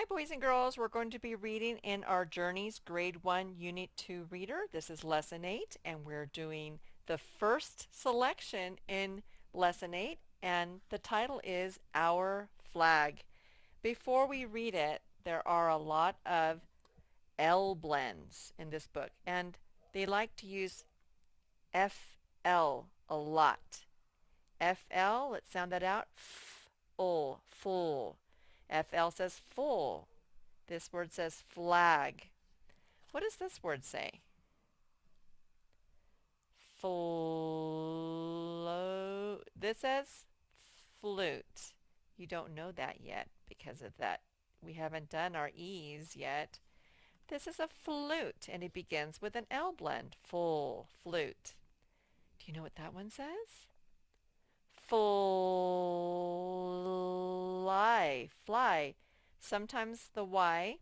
Hi, boys and girls. We're going to be reading in our Journeys Grade 1 Unit 2 reader. This is Lesson 8, and we're doing the first selection in Lesson 8, and the title is Our Flag. Before we read it, there are a lot of L blends in this book, and they like to use FL a lot. FL, let's sound that out. Full. FL says full. This word says flag. What does this word say? Float. This says flute. You don't know that yet because of that. We haven't done our E's yet. This is a flute, and it begins with an L blend. Full flute. Do you know what that one says? Fly. Sometimes the Y,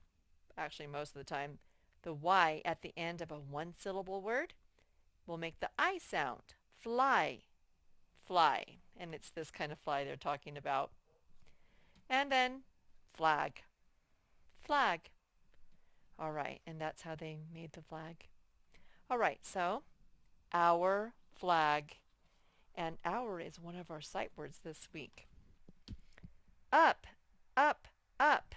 actually most of the time, the Y at the end of a one-syllable word will make the I sound. Fly. And it's this kind of fly they're talking about. And then flag. Flag. All right, and that's how they made the flag. All right, so our flag. And our is one of our sight words this week. Up, up, up.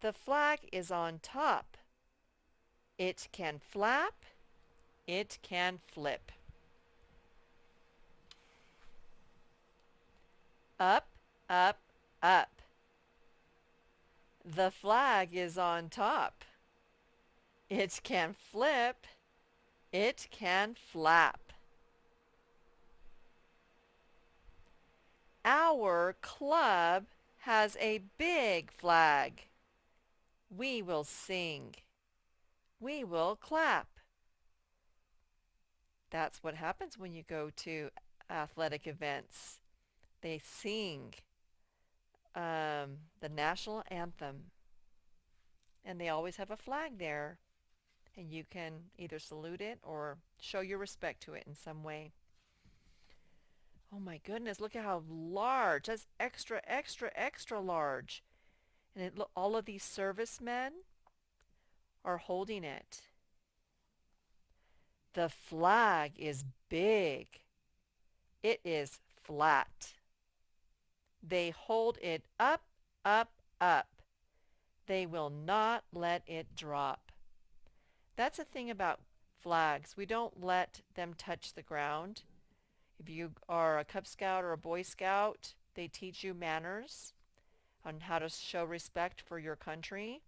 The flag is on top. It can flap. It can flip. Up, up, up. The flag is on top. It can flip. It can flap. Our club has a big flag. We will sing. We will clap. That's what happens when you go to athletic events. They sing the national anthem, and they always have a flag there, and you can either salute it or show your respect to it in some way. Oh my goodness, look at how large. That's extra, extra, extra large. And all of these servicemen are holding it. The flag is big. It is flat. They hold it up, up, up. They will not let it drop. That's the thing about flags. We don't let them touch the ground. If you are a Cub Scout or a Boy Scout, they teach you manners on how to show respect for your country.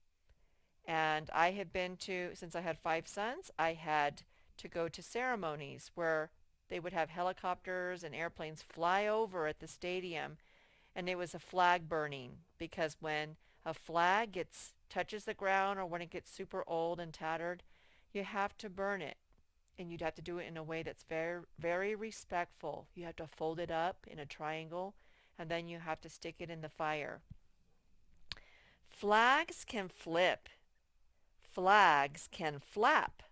And I have been to, since I had 5 sons, I had to go to ceremonies where they would have helicopters and airplanes fly over at the stadium, and it was a flag burning, because when a flag touches the ground, or when it gets super old and tattered, you have to burn it. And you'd have to do it in a way that's very, very respectful. You have to fold it up in a triangle, and then you have to stick it in the fire. Flags can flip. Flags can flap.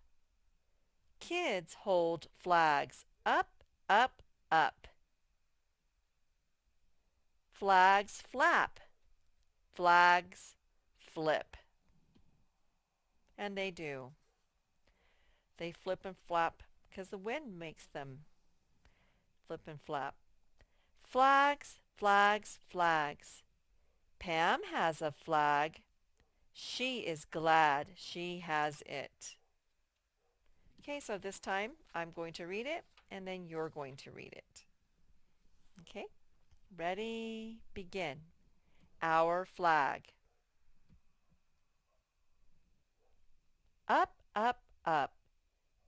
Kids hold flags up, up, up. Flags flap. Flags flip. And they do. They flip and flap because the wind makes them flip and flap. Flags, flags, flags. Pam has a flag. She is glad she has it. Okay, so this time I'm going to read it, and then you're going to read it. Okay, ready, begin. Our flag. Up, up, up.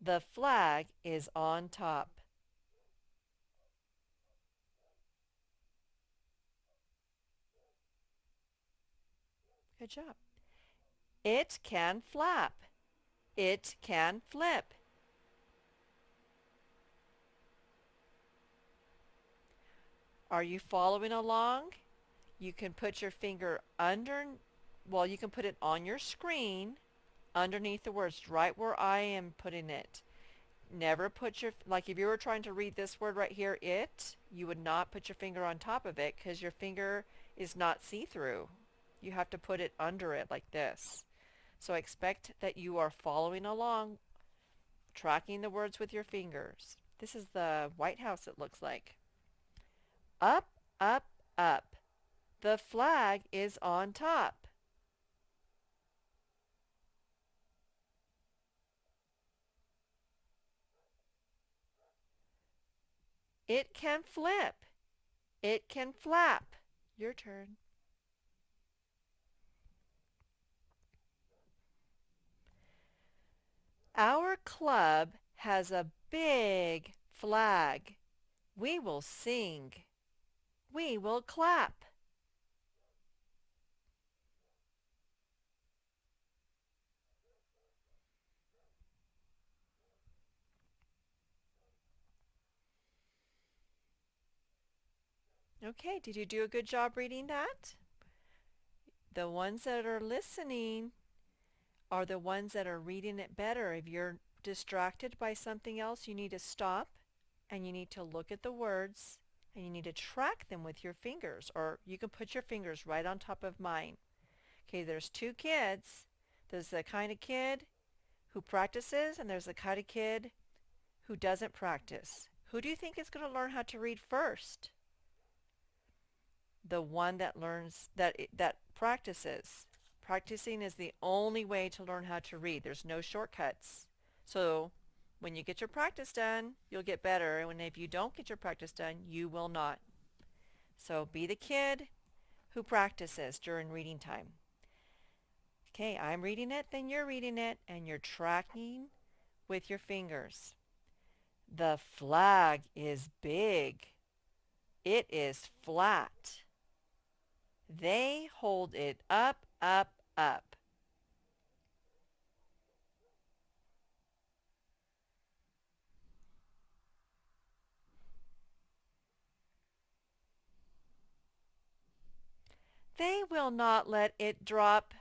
The flag is on top. Good job. It can flap. It can flip. Are you following along? You can put your finger you can put it on your screen underneath the words, right where I am putting it. Never put like if you were trying to read this word right here, you would not put your finger on top of it because your finger is not see-through. you have to put it under it like this. So expect that you are following along, tracking the words with your fingers. This is the White House, it looks like. Up, up, up. The flag is on top. It can flip. It can flap. Your turn. Our club has a big flag. We will sing. We will clap. Okay, did you do a good job reading that? The ones that are listening are the ones that are reading it better. If you're distracted by something else, you need to stop and you need to look at the words and you need to track them with your fingers, or you can put your fingers right on top of mine. Okay, there's two kids. There's the kind of kid who practices and there's the kind of kid who doesn't practice. Who do you think is going to learn how to read first? The one that learns that practices. Practicing is the only way to learn how to read. There's no shortcuts. So when you get your practice done, you'll get better. And if you don't get your practice done, you will not. So be the kid who practices during reading time. Okay, I'm reading it, then you're reading it, and you're tracking with your fingers. The flag is big. It is flat. They hold it up, up, up. They will not let it drop.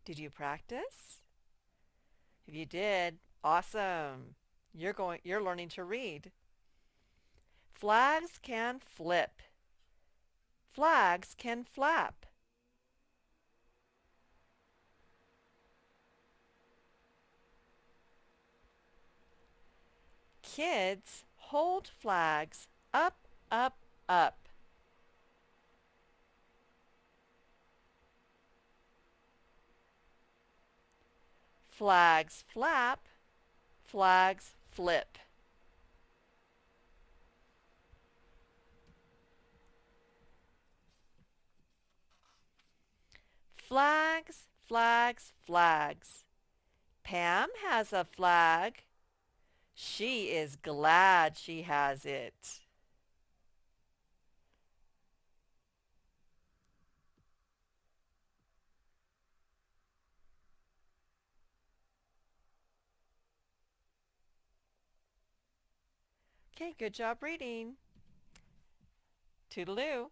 Did you practice? If you did, awesome. You're learning to read. Flags can flip. Flags can flap. Kids hold flags up, up, up. Flags flap. Flags flip. Flags, flags, flags. Pam has a flag. She is glad she has it. Okay, good job reading. Toodaloo.